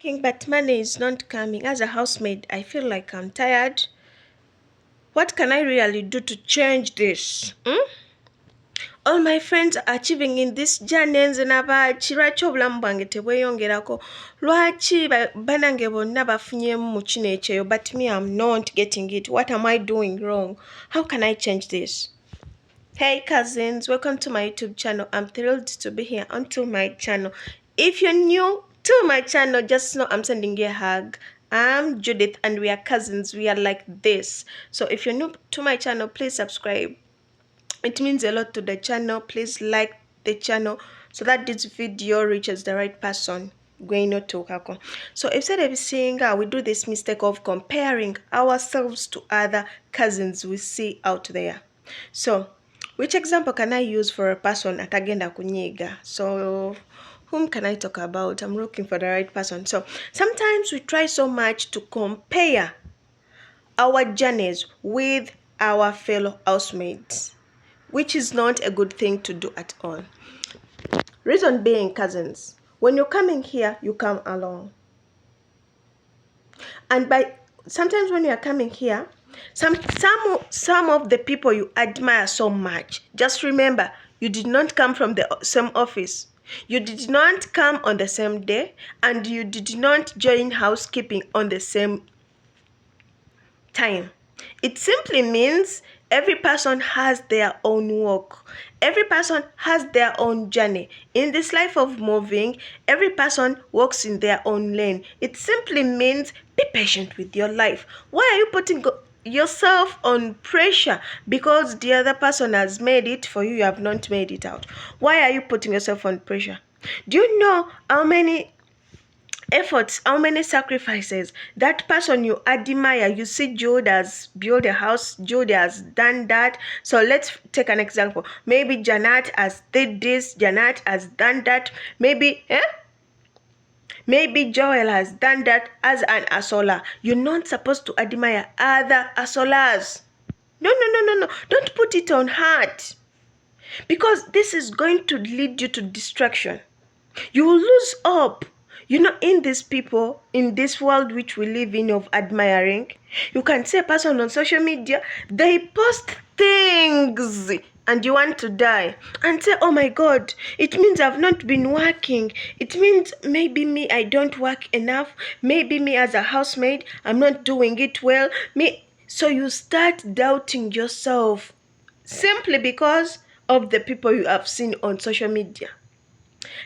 But money is not coming. As a housemaid, I feel like I'm tired. What can I really do to change this? All my friends are achieving in this journey nze nabaaki lwaki obulamu bwange tebweyongerako lwaki banange bonna bafunyemu mu kino ekyeyo but me I'm not getting it. What am I doing wrong? How can I change this? Hey cousins, welcome to my YouTube channel. I'm thrilled to be here onto my channel. If you're new to my channel, just know I'm sending you a hug. I'm Judith and we are cousins. We are like this. So if you're new to my channel, please subscribe. It means a lot to the channel. Please like the channel so that this video reaches the right person. So instead of saying we do this mistake of comparing ourselves to other cousins we see out there. So which example can I use for a person atagenda kunyiga? So whom can I talk about? I'm looking for the right person. So sometimes we try so much to compare our journeys with our fellow housemates, which is not a good thing to do at all. Reason being, cousins, when you're coming here, you come alone. And sometimes when you're coming here, some of the people you admire so much, just remember, you did not come from the same office. You did not come on the same day, and you did not join housekeeping on the same time. It simply means every person has their own walk. Every person has their own journey. In this life of moving, every person walks in their own lane. It simply means be patient with your life. Why are you putting yourself on pressure because the other person has made it for you, you have not made it out? Why are you putting yourself on pressure? Do you know how many efforts, how many sacrifices that person you admire? You see Jude has built a house, Jude has done that. So let's take an example. Maybe Janet has did this, Janet has done that. Maybe Joel has done that as an asola. You're not supposed to admire other asolas. No. Don't put it on heart, because this is going to lead you to distraction. You will lose hope. You know, in these people, in this world which we live in of admiring, you can see a person on social media, they post things and you want to die and say, oh my God, it means I've not been working. It means maybe me, I don't work enough. Maybe me as a housemaid, I'm not doing it well. So you start doubting yourself simply because of the people you have seen on social media.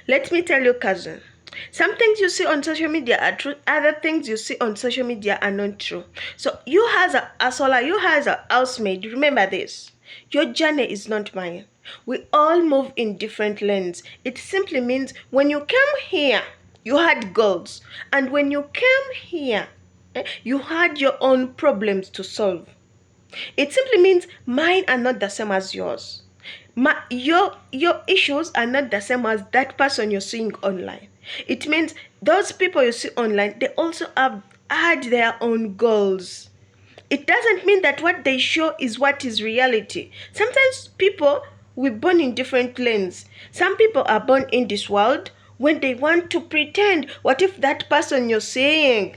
Let me tell you, cousin, some things you see on social media are true, other things you see on social media are not true. So you as a solar, you as a housemaid, remember this. Your journey is not mine. We all move in different lanes. It simply means when you came here, you had goals. And when you came here, you had your own problems to solve. It simply means mine are not the same as yours. Your issues are not the same as that person you're seeing online. It means those people you see online, they also have had their own goals. It doesn't mean that what they show is what is reality. Sometimes people, we're born in different lanes. Some people are born in this world when they want to pretend. What if that person you're seeing,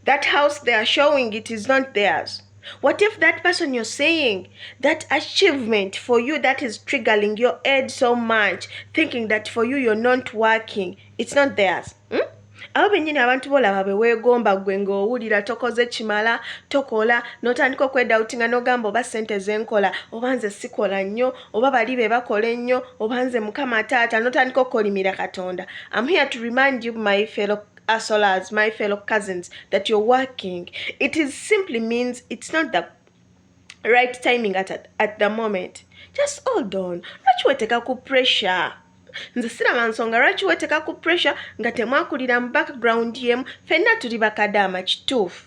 that house they are showing, it is not theirs? What if that person you're saying, that achievement for you that is triggering your head so much, thinking that for you you're not working, it's not theirs? Abo bennyini abantu bolaba beweegomba gwe ng'owulira tokoze kimala, tokola, n'otandika okwedawutinga n'ogamba oba ssente zenkola, oba nze sikola nnyo, oba bali be bakola ennyo, oba nze Mukama taata, n'otandika okukolimira Katonda. I'm here to remind you, my fellow asolas, my fellow cousins, that you're working. It is simply means it's not the right timing at the moment. Just hold on. Lwaki weeteka ku pressure? Nze siraba nsonga lwaki weeteka ku pressure nga temwakulira mu background yemu. Ffenna tuli bakadaama, kituufu.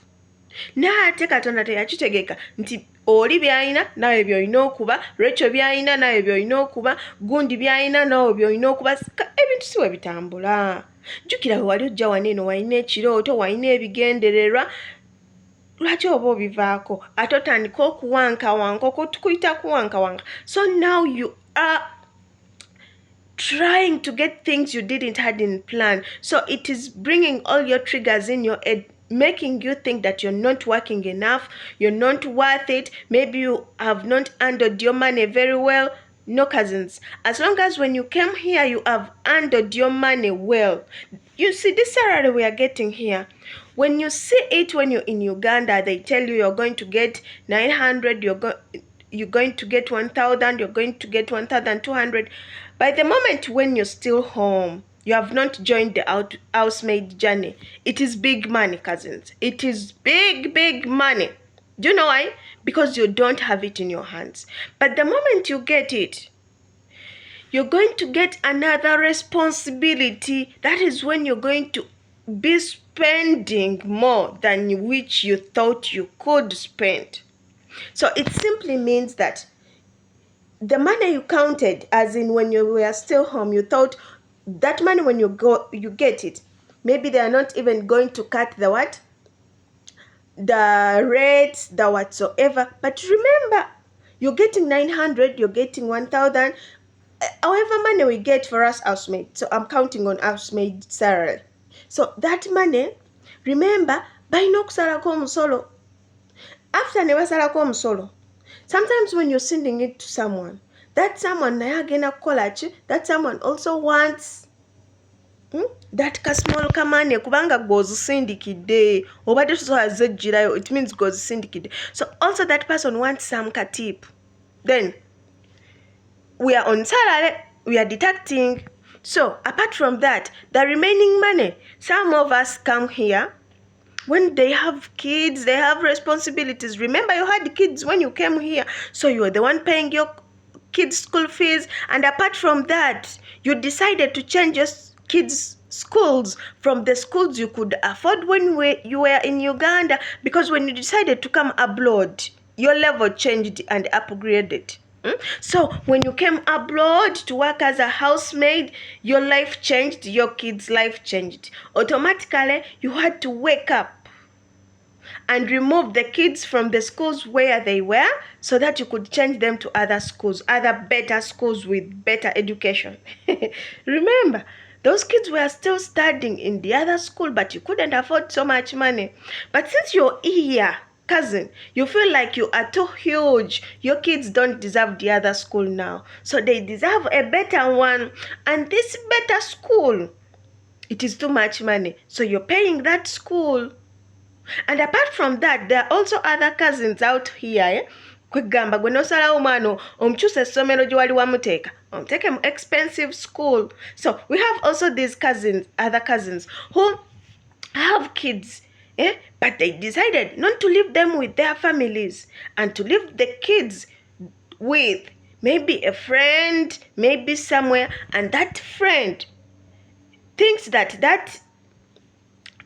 Naate Katonda teyakitegeka nti oli by'alina nawe by'olina okuba, Rachel by'alina nawe by'olina okuba, Gundi by'alina nawe by'olina okuba. Ebintu si bwe bitambula. Jjukira bwe wali ojja wano eno walina ekirooto, walina ebigendererwa. Lwaki oba obivaako ate otandika okuwankawanka, okuyita kuwankawanka. So now you are trying to get things you didn't had in plan. So it is bringing all your triggers in your head, making you think that you're not working enough, you're not worth it, maybe you have not handled your money very well. No, cousins, as long as when you came here you have handled your money well. You see, this salary we are getting here, when you see it when you're in Uganda, they tell you you're going to get 900, you're going to get 1,000, you're going to get 1,200. By the moment when you're still home, you have not joined the housemaid journey, it is big money, cousins. It is big money. Do you know why? Because you don't have it in your hands. But the moment you get it, you're going to get another responsibility. That is when you're going to be spending more than which you thought you could spend. So it simply means that the money you counted, as in when you were still home, you thought that money when you get it, maybe they are not even going to cut the what? The rates, the whatsoever. But remember, you're getting 900, you're getting 1,000, however money we get for us housemaid. So I'm counting on housemaid salary. So that money, remember, balina okusalako omusolo. After ne basalako omusolo, sometimes when you're sending it to someone, that someone naye agenda kukola ki? That someone also wants that kasmall kamane kubanga gozisindikidde obadde tosobola zejjirayo, it means gozisindikidde. So also that person wants some katip. Then we are on salary, we are deducting. So apart from that, the remaining money, some of us come here when they have kids, they have responsibilities. Remember, you had kids when you came here, so you were the one paying your kids' school fees. And apart from that, you decided to change your kids' schools from the schools you could afford when you were in Uganda, because when you decided to come abroad, your level changed and upgraded. So when you came abroad to work as a housemaid, your life changed, your kids' life changed. Automatically, you had to wake up and remove the kids from the schools where they were so that you could change them to other schools, other better schools with better education. Remember, those kids were still studying in the other school, but you couldn't afford so much money. But since you're here, cousin, you feel like you are too huge. Your kids don't deserve the other school now, so they deserve a better one. And this better school, it is too much money, so you're paying that school. And apart from that, there are also other cousins out here. Kwegamba gwe nosalawo omwana omukyusa essomero gye wali wamuteeka omuteeke mu expensive school. So we have also these cousins, other cousins who have kids, but they decided not to leave them with their families and to leave the kids with maybe a friend, maybe somewhere, and that friend thinks that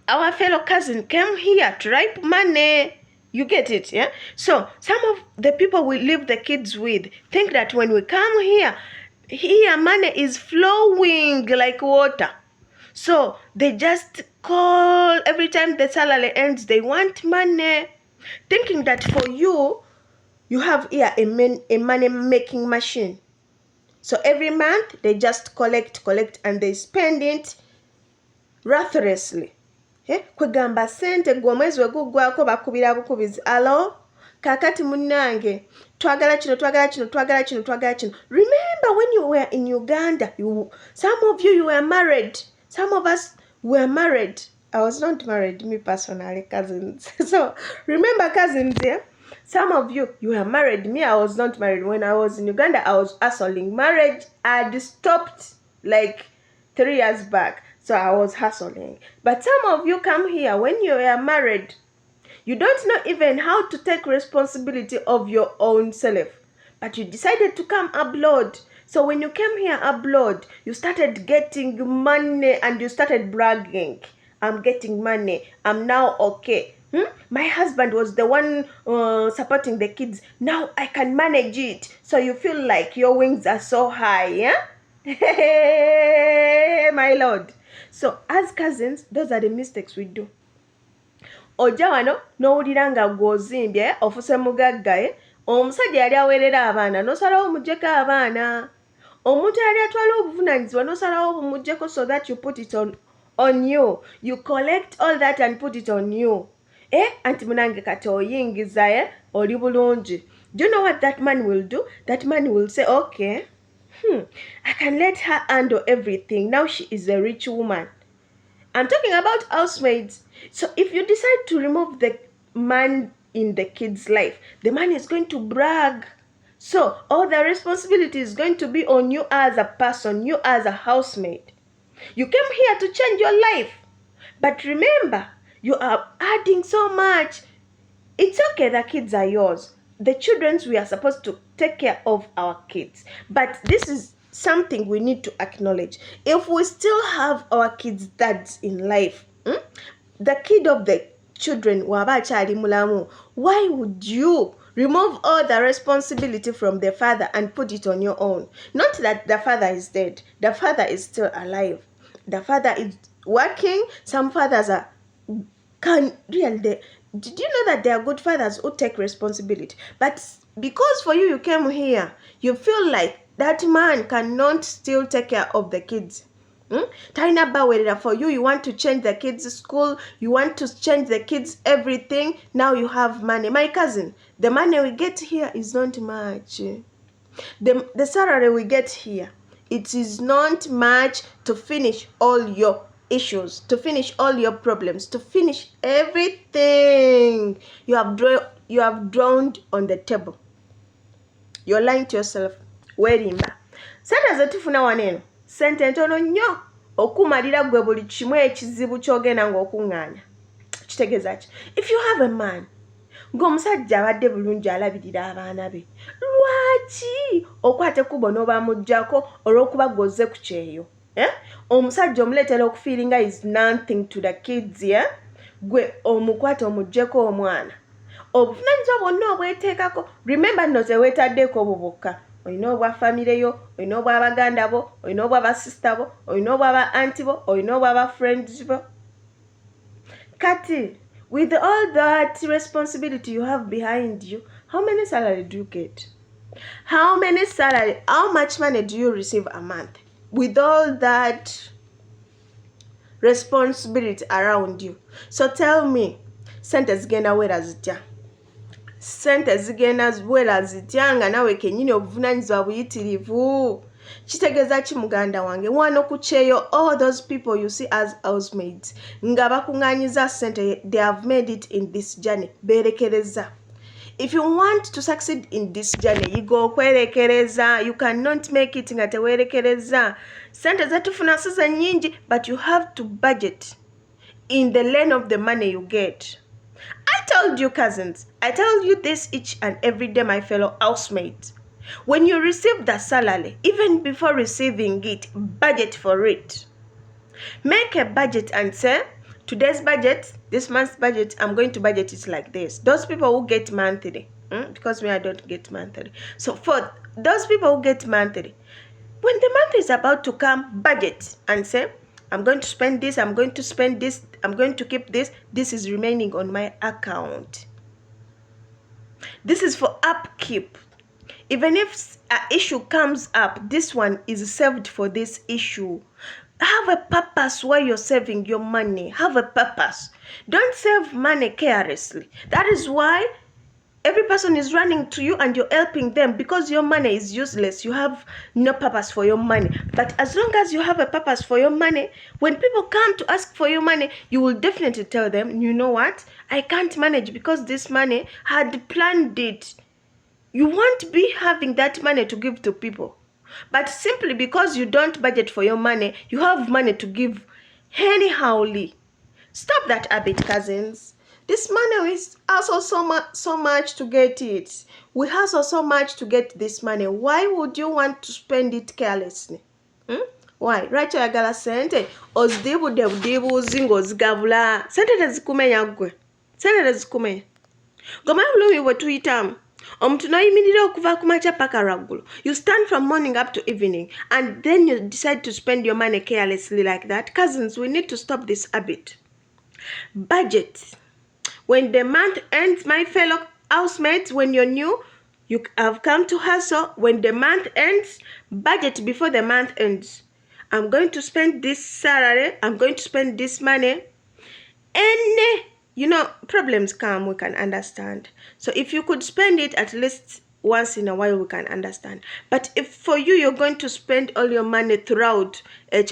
our fellow cousin came here to ripe money. You get it, yeah? So some of the people we leave the kids with think that when we come here money is flowing like water. So they just call every time the salary ends, they want money, thinking that for you have here a money-making machine. So every month they just collect, and they spend it ruthlessly. Kwegamba sente gwe omwezi weguggwako bakubira bukubizi. Alo, kakati munnange, twagala kino. Remember when you were in Uganda, some of you were married. Some of us were married. I was not married, me personally, cousins. So remember, cousins, some of you were married. Me, I was not married. When I was in Uganda, I was hustling. Marriage had stopped like 3 years back. So I was hustling. But some of you come here when you are married. You don't know even how to take responsibility of your own self. But you decided to come abroad. So when you came here abroad, you started getting money and you started bragging. I'm getting money. I'm now okay. My husband was the one supporting the kids. Now I can manage it. So you feel like your wings are so high, yeah? My Lord. So as cousins, those are the mistakes we do. Ojja wano n'owulira nga gw'ozimbye ofuse mugagga, omusajja yali aweerera abaana n'osalawo omuggyeko abaana. omuntu yali atwala obuvunaanyizibwa n'osalawo bumugyeko so that you put it on you. You collect all that and put it on you. Anti munange kati oyingiza oli bulungi. Do you know what that man will do? That man will say, okay, I can let her handle everything. Now she is a rich woman. I'm talking about housemaids. So if you decide to remove the man in the kid's life, the man is going to brag. So all the responsibility is going to be on you as a person, you as a housemaid. You came here to change your life. But remember, you are adding so much. It's okay, the kids are yours. The children, we are supposed to take care of our kids. But this is something we need to acknowledge. If we still have our kids' dads in life, the kid of the children, why would you remove all the responsibility from the father and put it on your own? Not that the father is dead. The father is still alive. The father is working. Some fathers did you know that there are good fathers who take responsibility? But because for you came here, you feel like that man cannot still take care of the kids. Taina bawerera, for you want to change the kids' school, you want to change the kids' everything. Now you have money. My cousin, the money we get here is not much. The salary we get here, it is not much to finish all your issues, to finish all your problems, to finish everything you have drawn on the table. You're lying to yourself. Werimba. Sente zetufuna waneno. Sente ntono nnyo okumalira gwe buli kimu ekizibu kyogenda ng'okuŋŋaanya. Kitegeeza ki? If you have a man, ng'omusajja abadde bulungi alabirira abaana be, lwaki okwate kubo n'obamuggyako olw'okuba gozze ku kyeyo? Omusajja omuleetera okufiiringa is nothing to the kids, gwe omukwate omuggyeko omwana. Obuvunaanyizibwa bwonna obweteekako. Remember nno teweetaddeko obwo bwokka. Olina obwa famire yo, olina obwa baganda bo, olina obwa basista bo, olina obwa ba anti bo, olina obwa ba friends bo. Kati, with all that responsibility you have behind you, how many salary do you get? How much money do you receive a month? With all that responsibility around you. So tell me, sente zigenda wera zitya? Sente zigenda wera zitya nga nawe kennyini obuvunaanyizibwa buyitirivu? Kitegeeza ki muganda wange? Wano ku kyeyo, all those people you see as housemaids nga bakuŋŋaanyiza sente, they have made it in this journey. Beerekereza. If you want to succeed in this journey, you go kwerekereza. You cannot make it nga tewerekereza. Sente zetufuna si ze nnyingi, but you have to budget in the lane of the money you get. I told you, cousins, I tell you this each and every day, my fellow housemates. When you receive the salary, even before receiving it, budget for it. Make a budget and say, today's budget, this month's budget, I'm going to budget it like this. Those people who get monthly, because me, I don't get monthly. So for those people who get monthly, when the month is about to come, budget and say, I'm going to spend this, I'm going to spend this, I'm going to keep this, this is remaining on my account. This is for upkeep. Even if an issue comes up, this one is saved for this issue. Have a purpose why you're saving your money. Have a purpose. Don't save money carelessly. That is why every person is running to you and you're helping them, because your money is useless. You have no purpose for your money. But as long as you have a purpose for your money, when people come to ask for your money, you will definitely tell them, you know what? I can't manage because this money had planned it. You won't be having that money to give to people. But simply because you don't budget for your money, you have money to give anyhowly. Stop that habit, cousins. This money is also so much to get it. We hustle so much to get this money. Why would you want to spend it carelessly? Why? Lwaki oyagala sente ozidibudde budibuuzi ng'ozigabula? Sente tezikumenya ggwe. Sente tezikumenya. Goma bulumi bwe tuyitamu. Omuntu n'oyimirira okuva ku makya paka lwaggulu. You stand from morning up to evening and then you decide to spend your money carelessly like that. Cousins, we need to stop this habit. Budget. When the month ends, my fellow housemates, when you're new, You have come to hustle. When the month ends, budget before the month ends. I'm going to spend this salary. I'm going to spend this money. And problems come, we can understand. So if you could spend it at least once in a while, we can understand. But if for you, you're going to spend all your money throughout, and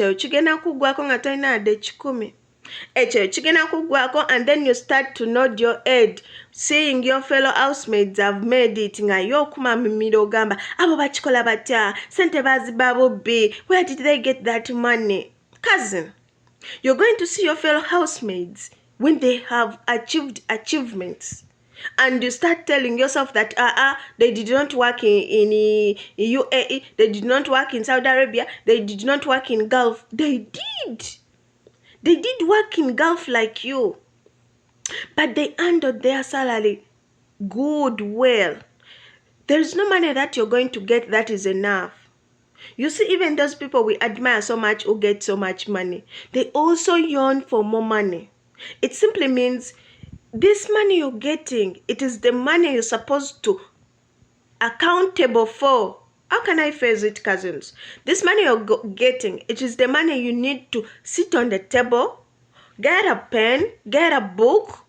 then you start to nod your head, seeing your fellow housemates have made it, nga yokuma mimiro gamba abo bakikola batya, sente bazibabo be, where did they get that money? Cousin, you're going to see your fellow housemates when they have achieved achievements, and you start telling yourself that they did not work in UAE, they did not work in Saudi Arabia, they did not work in Gulf. They did work in Gulf like you, but they handled their salary good, well. There is no money that you're going to get that is enough. You see, even those people we admire so much who get so much money, they also yearn for more money. It simply means this money you're getting, it is the money you're supposed to accountable for. How can I phrase it, cousins? This money you're getting, it is the money you need to sit on the table, get a pen, get a book,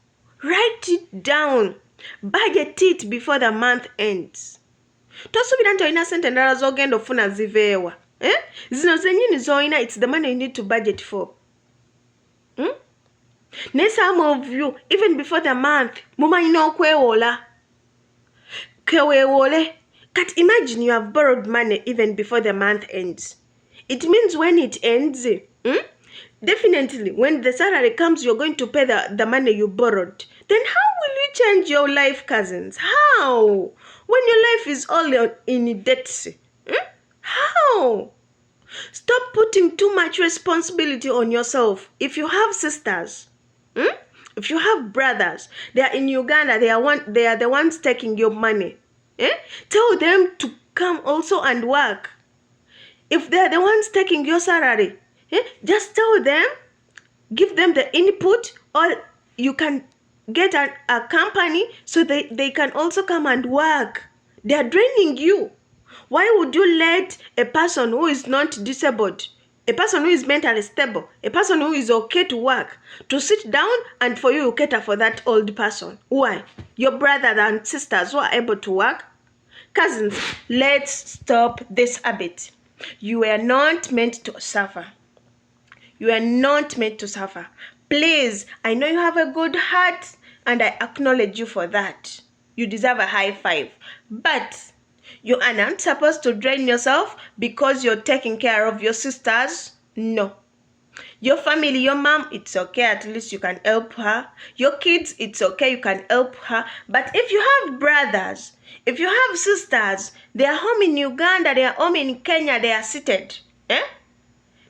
write it down, budget it before the month ends. Tosubira nti olina sente endala z'ogenda ofuna ziveewa. Zino zennyini z'olina, it's the money you need to budget for. Naye some of you, even before the month, mumanyina okwewola. Keweewole. But imagine you have borrowed money even before the month ends. It means when it ends, definitely when the salary comes, you're going to pay the money you borrowed. Then how will you change your life, cousins? How? When your life is all in debt. How? Stop putting too much responsibility on yourself. If you have sisters, if you have brothers, they are in Uganda, they are the ones taking your money. Tell them to come also and work. If they are the ones taking your salary, just tell them, give them the input, or you can get a company so they can also come and work. They are draining you. Why would you let a person who is not disabled, a person who is mentally stable, a person who is okay to work, to sit down and for you cater for that old person? Why? Your brothers and sisters who are able to work? Cousins, let's stop this habit. You are not meant to suffer. You are not meant to suffer. Please, I know you have a good heart and I acknowledge you for that. You deserve a high five. But you are not supposed to drain yourself because you're taking care of your sisters. No. Your family, your mom, it's okay, at least you can help her. Your kids, it's okay, you can help her. But if you have brothers, if you have sisters, they are home in Uganda, they are home in Kenya, they are seated.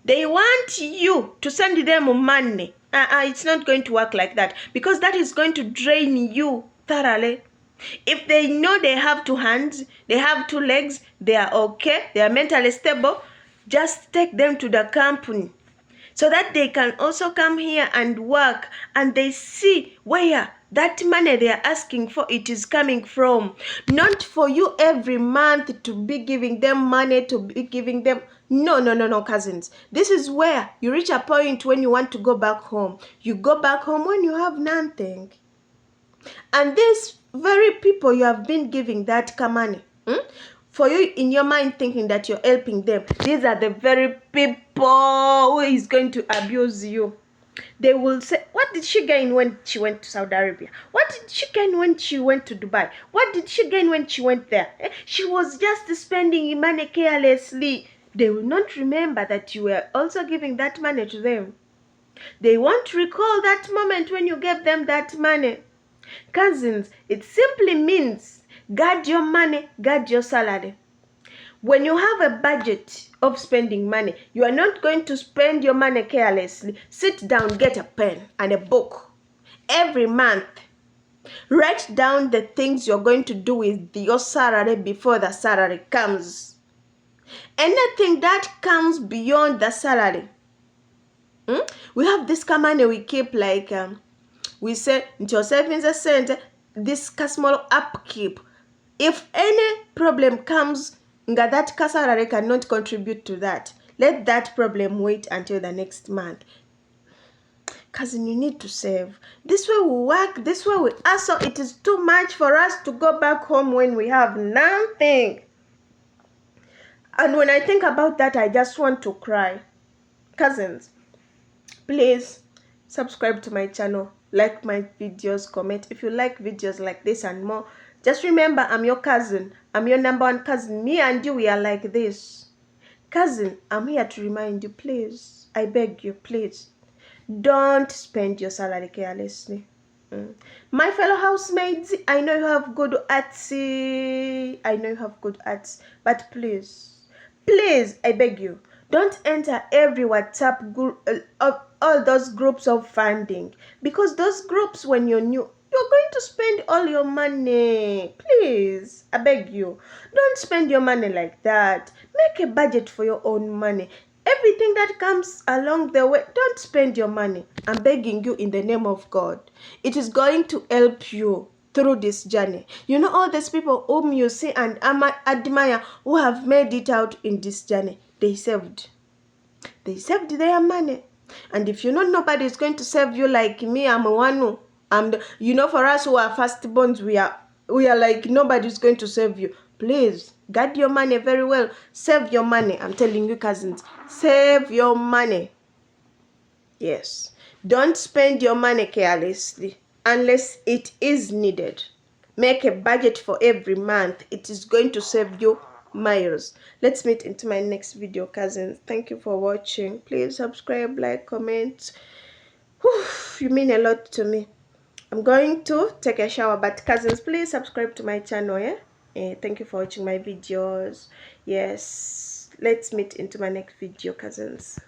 They want you to send them money. It's not going to work like that, because that is going to drain you thoroughly. If they know they have 2 hands, they have 2 legs, they are okay, they are mentally stable, just take them to the company so that they can also come here and work, and they see where that money they are asking for it is coming from. Not for you every month to be giving them money, to be giving them. No, cousins. This is where you reach a point when you want to go back home. You go back home when you have nothing. And these very people you have been giving that money, for you in your mind thinking that you're helping them, these are the very people who is going to abuse you. They will say, what did she gain when she went to Saudi Arabia? What did she gain when she went to Dubai? What did she gain when she went there? She was just spending money carelessly. They will not remember that you were also giving that money to them. They won't recall that moment when you gave them that money. Cousins, it simply means guard your money, guard your salary. When you have a budget of spending money, you are not going to spend your money carelessly. Sit down, get a pen and a book. Every month, write down the things you're going to do with your salary before the salary comes. Anything that comes beyond the salary. We have this money we keep we say, into your savings center, this small upkeep. If any problem comes, nga that salary cannot contribute to that, let that problem wait until the next month. Cousin, you need to save. This way we work, this way we hustle. It is too much for us to go back home when we have nothing. And when I think about that, I just want to cry. Cousins, please subscribe to my channel, like my videos, comment if you like videos like this and more. Just remember, I'm your cousin. I'm your number one cousin. Me and you, we are like this. Cousin, I'm here to remind you, please. I beg you, please. Don't spend your salary carelessly. My fellow housemaids, I know you have good arts. I know you have good arts. But please, I beg you, don't enter every WhatsApp group, all those groups of funding. Because those groups, when you're new, you're going to spend all your money. Please, I beg you, don't spend your money like that. Make a budget for your own money. Everything that comes along the way, don't spend your money. I'm begging you in the name of God. It is going to help you through this journey. You know, all these people whom you see and admire who have made it out in this journey, they saved. They saved their money. And if you know nobody is going to save you like me, I'm one who, you know, for us who are firstborns, we are like nobody's going to save you. Please guard your money very well. Save your money. I'm telling you, cousins, save your money. Yes. Don't spend your money carelessly unless it is needed. Make a budget for every month. It is going to save you miles. Let's meet into my next video, cousins. Thank you for watching. Please subscribe, like, comment. Whew, you mean a lot to me. I'm going to take a shower, but cousins, please subscribe to my channel. Thank you for watching my videos. Yes, let's meet into my next video, cousins.